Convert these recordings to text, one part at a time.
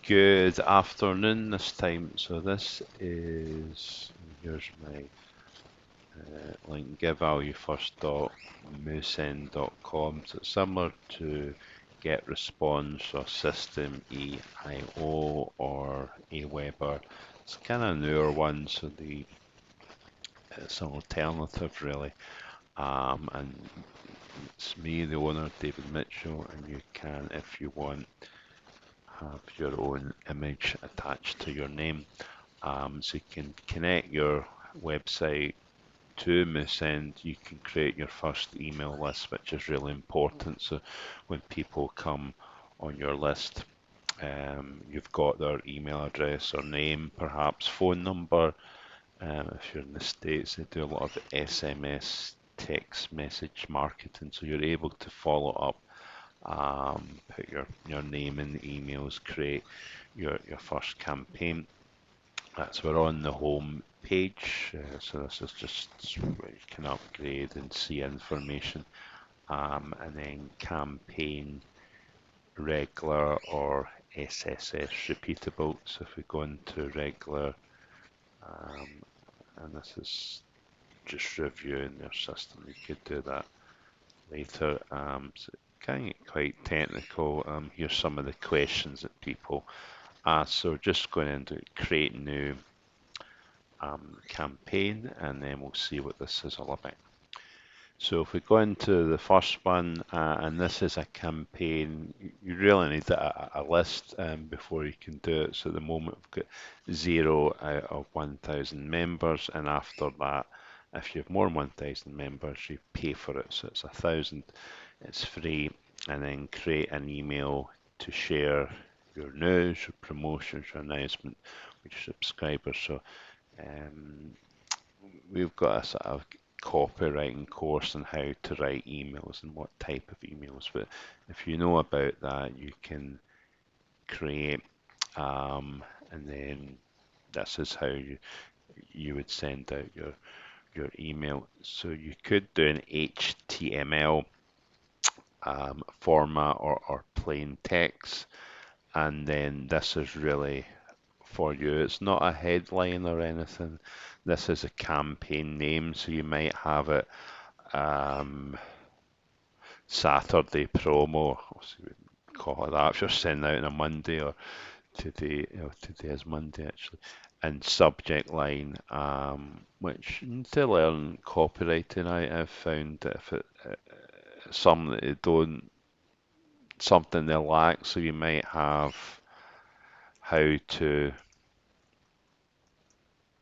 Good afternoon this time. So this is, here's my link, givevaluefirst.moosend.com. So it's similar to GetResponse or System EIO or Aweber. It's kind of a newer one, so it's an alternative really. And it's me, the owner, David Mitchell, and you can, if you want, have your own image attached to your name. So you can connect your website to Moosend. You can create your first email list, which is really important. So when people come on your list, you've got their email address or name, perhaps phone number. If you're in the States, they do a lot of SMS text message marketing, so you're able to follow up, put your name in the emails, create your first campaign. That's we're on the home page, so this is just where you can upgrade and see information, and then campaign, regular or SSS repeatable. So if we go into regular, um, and this is just reviewing their system, you could do that later. So it can get quite technical. Here's some of the questions that people ask. So just going into create new campaign, and then we'll see what this is all about. So if we go into the first one, and this is a campaign, you really need a list before you can do it. So at the moment we've got 0 out of 1,000 members, and after that, if you have more than 1,000 members, you pay for it. So it's 1,000, it's free, and then create an email to share your news, your promotions, your announcement with your subscribers. So we've got a sort of copywriting course on how to write emails and what type of emails. But if you know about that, you can create, and then this is how you would send out your email. So you could do an HTML format or plain text, and then this is really for you. It's not a headline or anything. This is a campaign name, so you might have it Saturday promo, so we would call it that if you're sending out on a Monday, or today, today is Monday actually. And subject line, which to learn copywriting, I've found that if something that they don't, something they lack, so you might have how to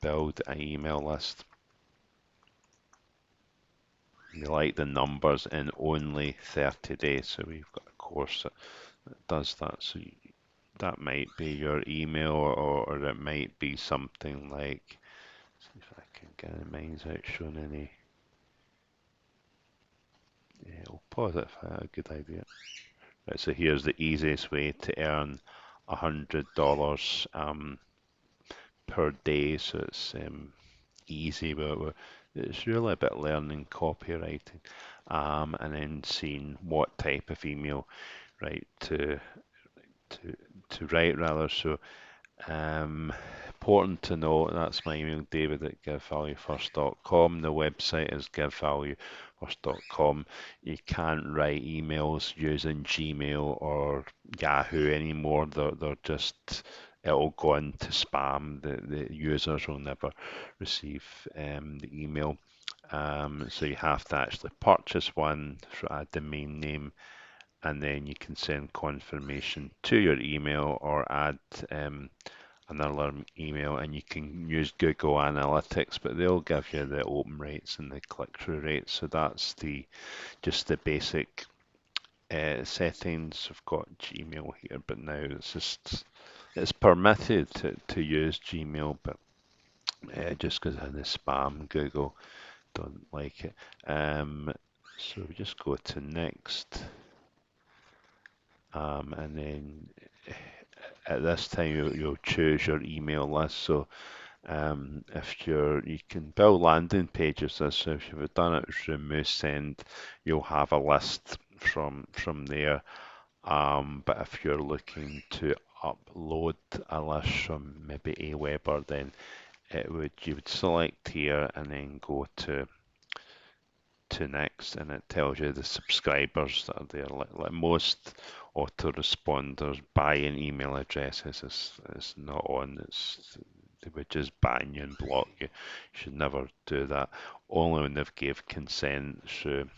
build an email list. You like the numbers in only 30 days, so we've got a course that does that. So that might be your email, or it might be something like, see if I can get mine's out showing any. Yeah, we'll pause it if I have a good idea. Right, so here's the easiest way to earn $100 per day. So it's easy, but it's really about learning copywriting, and then seeing what type of email right to to write rather. So important to note, that's my email, David at givevaluefirst.com. The website is givevaluefirst.com. You can't write emails using Gmail or Yahoo anymore. They're just, it'll go into spam. The users will never receive the email. So you have to actually purchase one for a domain name, and then you can send confirmation to your email or add another email, and you can use Google Analytics, but they'll give you the open rates and the click-through rates. So that's just the basic settings. I've got Gmail here, but now it's permitted to use Gmail, but just because of the spam, Google don't like it. So we just go to next, and then at this time you'll choose your email list. So if you can build landing pages, so if you've done it through Moosend, you'll have a list from there. But if you're looking to upload a list from maybe Aweber, then you would select here and then go to next, and it tells you the subscribers that are there. Like most autoresponders buying email addresses is not on. They would just ban you and block you. You should never do that. Only when they've gave consent through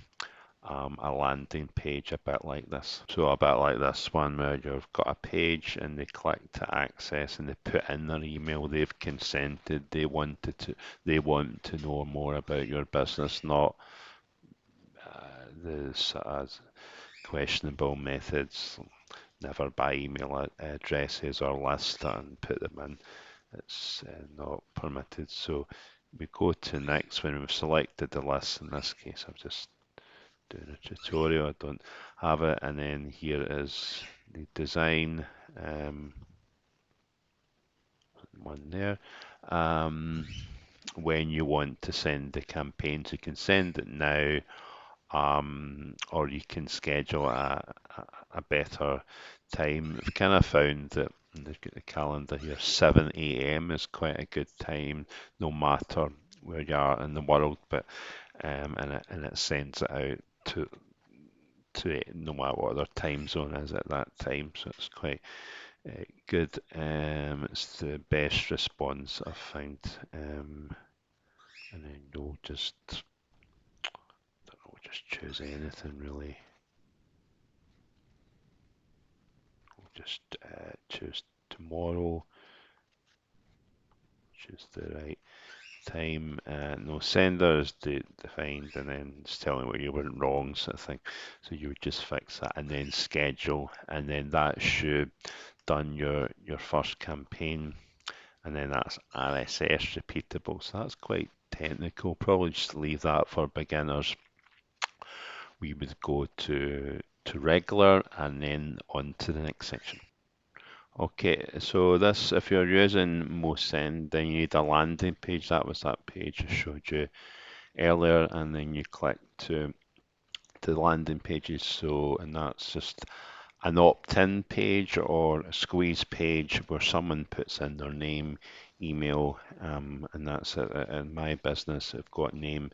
a landing page, a bit like this. So a bit like this one where you've got a page and they click to access and they put in their email, they've consented, they want to know more about your business, not the sort of questionable methods. Never buy email addresses or list and put them in. It's not permitted. So we go to next when we've selected the list. In this case, I'm just doing a tutorial. I don't have it. And then here is the design one there. When you want to send the campaigns, you can send it now, or you can schedule a better time. I've kind of found that they've got the calendar here, 7 a.m. is quite a good time, no matter where you are in the world, but and it sends it out to it no matter what their time zone is at that time, so it's quite good. It's the best response I've found, and then you'll just don't know, just choose anything really. Just choose tomorrow, choose the right time. No sender is defined, and then it's telling what you went wrong, sort of thing. So you would just fix that, and then schedule, and then that should done your first campaign, and then that's RSS repeatable. So that's quite technical. Probably just leave that for beginners. We would go to regular, and then on to the next section. Okay, so this, if you're using Moosend, then you need a landing page. That was that page I showed you earlier, and then you click to the landing pages. So, and that's just an opt-in page or a squeeze page where someone puts in their name, email, and that's it. In my business, I've got name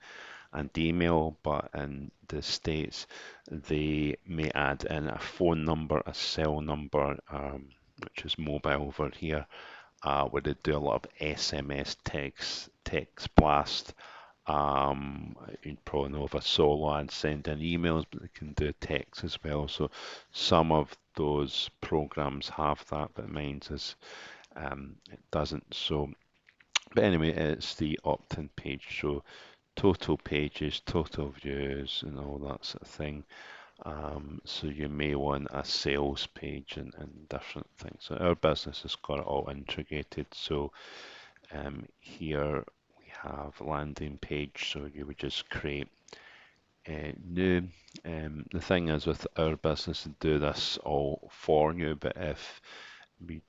and email, but in the States, they may add in a phone number, a cell number, which is mobile over here, where they do a lot of SMS text blast. You probably know of a solo and send in emails, but they can do text as well. So some of those programs have that, but mine's is it doesn't. So, but anyway, it's the opt-in page. So total pages, total views, and all that sort of thing. So you may want a sales page and different things. So our business has got it all integrated. So here we have landing page. So you would just create new. The thing is with our business to do this all for you, we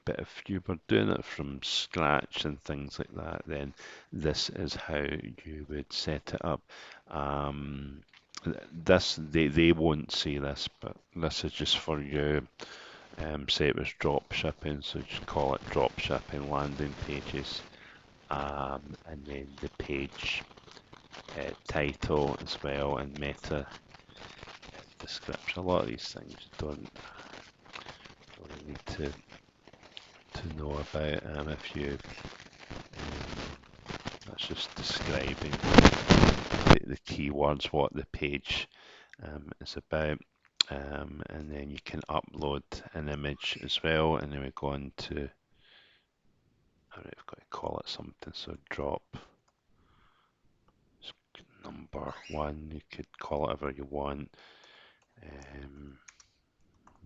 but if you were doing it from scratch and things like that, then this is how you would set it up. Um, they won't see this, but this is just for you. Say it was drop shipping, so just call it drop shipping landing pages, and then the page title as well and meta description. A lot of these things don't really need to know about if you that's just describing the keywords, what the page is about, and then you can upload an image as well, and then we go on to, I've got to call it something, so drop number one, you could call it whatever you want,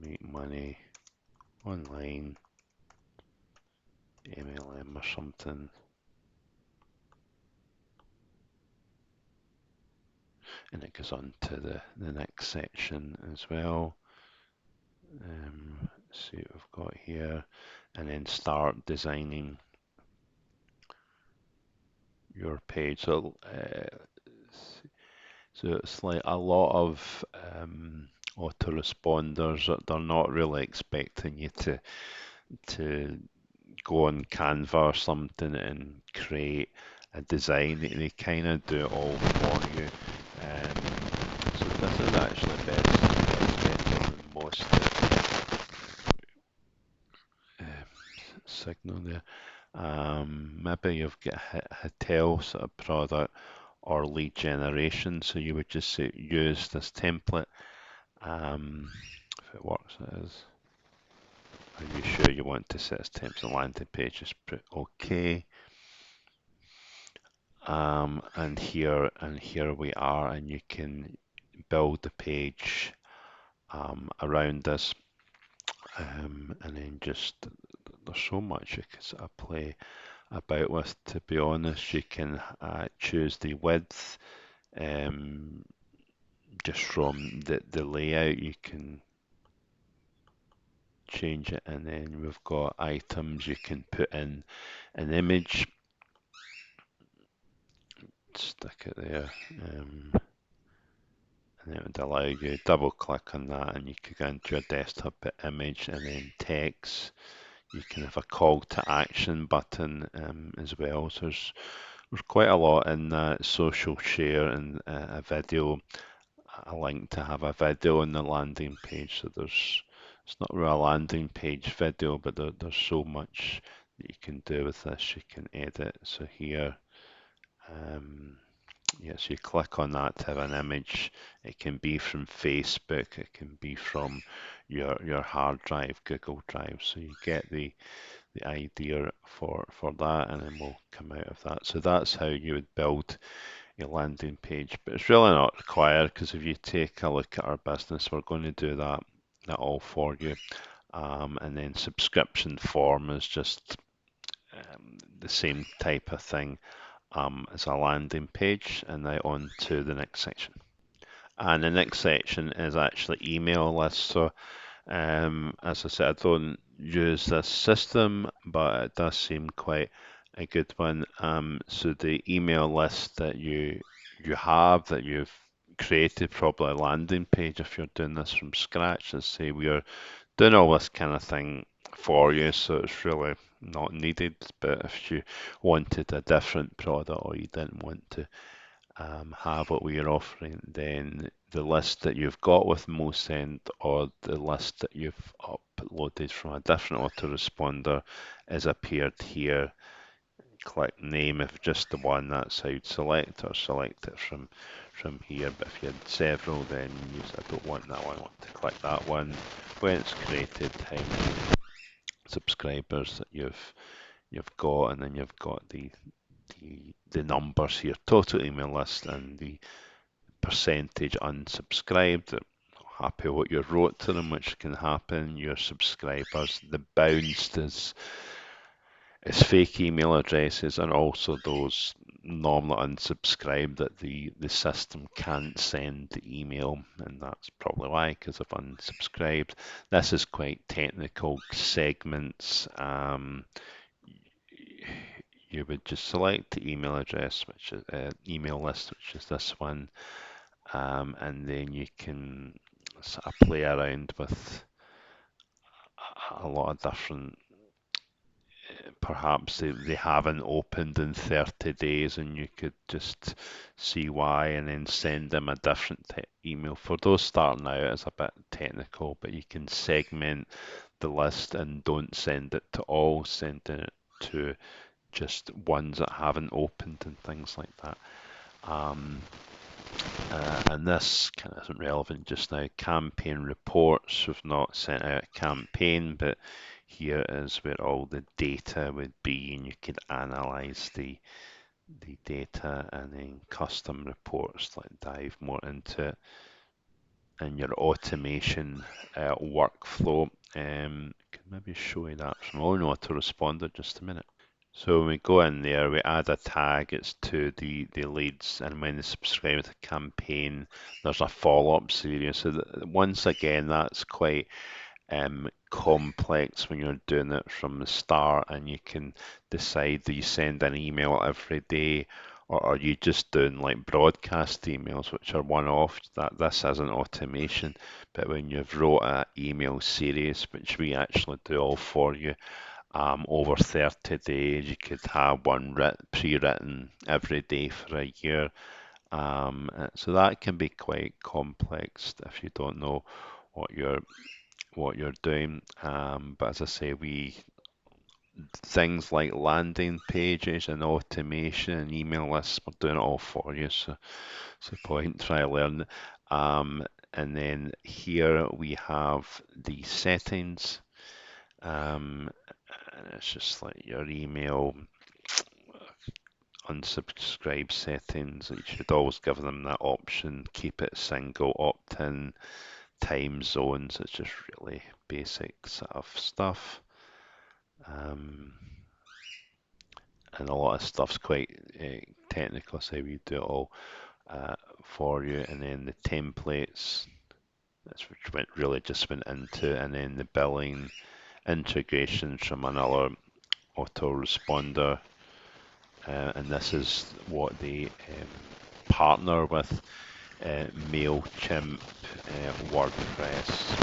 make money online, MLM or something. And it goes on to the next section as well. See what we've got here, and then start designing your page. So it's like a lot of autoresponders. They're not really expecting you to go on Canva or something and create a design. They kind of do it all for you. So this is actually better than most signal there. Maybe you've got a hotel sort of product or lead generation, so you would just say, use this template. If it works, it is. Are you sure you want to set as temps and landing page? Just put OK. And here we are, and you can build the page around this, and then just there's so much you can sort of play about with. To be honest, you can choose the width just from the layout. You can change it, and then we've got items. You can put in an image, stick it there. And it would allow you to double click on that, and you could go into your desktop image, and then text. You can have a call to action button as well. So there's quite a lot in that. Social share and a video, a link to have a video on the landing page. So it's not really a landing page video, but there's so much that you can do with this. You can edit. So here, yeah, so you click on that to have an image. It can be from Facebook, it can be from your hard drive, Google Drive. So you get the idea for that, and then we'll come out of that. So that's how you would build a landing page, but it's really not required, because if you take a look at our business, we're going to do that all for you. And then subscription form is just the same type of thing as a landing page. And now on to the next section. And the next section is actually email lists. So as I said, I don't use this system, but it does seem quite a good one. So the email list that you have, that you've created, probably a landing page if you're doing this from scratch. Let's say we're doing all this kind of thing for you, so it's really not needed. But if you wanted a different product, or you didn't want to have what we are offering, then the list that you've got with Moosend, or the list that you've uploaded from a different autoresponder, is appeared here. Click name if just the one, that's how you'd select, or select it from here. But if you had several, then you say, I don't want that one, I want to click that one. When it's created, how many subscribers that you've got, and then you've got the numbers here, total email list, and the percentage unsubscribed, not happy what you wrote to them, which can happen. Your subscribers, the bounced is fake email addresses, and also those normally unsubscribed that the system can't send the email, and that's probably why, because of unsubscribed. This is quite technical. Segments, you would just select the email address, which is email list, which is this one. And then you can sort of play around with a lot of different, perhaps they haven't opened in 30 days, and you could just see why, and then send them a different email. For those starting out, it's a bit technical, but you can segment the list and don't send it to all, send it to just ones that haven't opened and things like that. And this kind of isn't relevant just now. Campaign reports, we've not sent out a campaign, but here is where all the data would be, and you could analyze the data. And then custom reports, like dive more into it, and your automation workflow. Could maybe show you that from our own autoresponder just a minute. So when we go in there, we add a tag, it's to the leads, and when they subscribe to the campaign, there's a follow-up series. So once again, that's quite complex when you're doing it from the start, and you can decide that you send an email every day, or are you just doing like broadcast emails, which are one-off? That this isn't automation, but when you've wrote an email series, which we actually do all for you, over 30 days, you could have one pre-written every day for a year. So that can be quite complex if you don't know what you're doing. But as I say, we things like landing pages and automation and email lists, we're doing it all for you. So point, try learn. And then here we have the settings. And it's just like your email unsubscribe settings. You should always give them that option. Keep it single, opt-in, time zones. It's just really basic sort of stuff. And a lot of stuff's quite technical, so we do it all for you. And then the templates, that's which just went into, and then the billing integrations from another autoresponder. And this is what they partner with MailChimp, WordPress.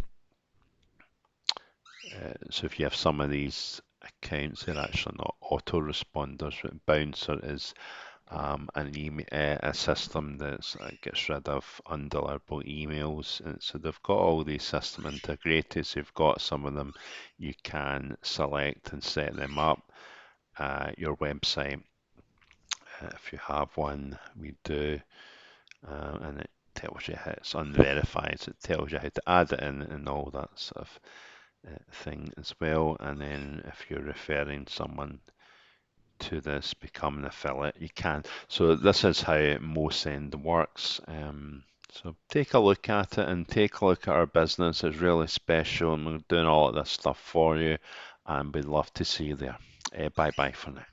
So if you have some of these accounts, they're actually not autoresponders, but Bouncer is a system that gets rid of undeliverable emails. And so they've got all these system integrators. So you've got some of them you can select and set them up. Your website, if you have one, we do, and it tells you how it's unverified, so it tells you how to add it in and all that sort of thing as well. And then if you're referring someone to this, become an affiliate, you can. So this is how Moosend works. So take a look at it and take a look at our business. It's really special and we're doing all of this stuff for you and we'd love to see you there. Bye bye for now.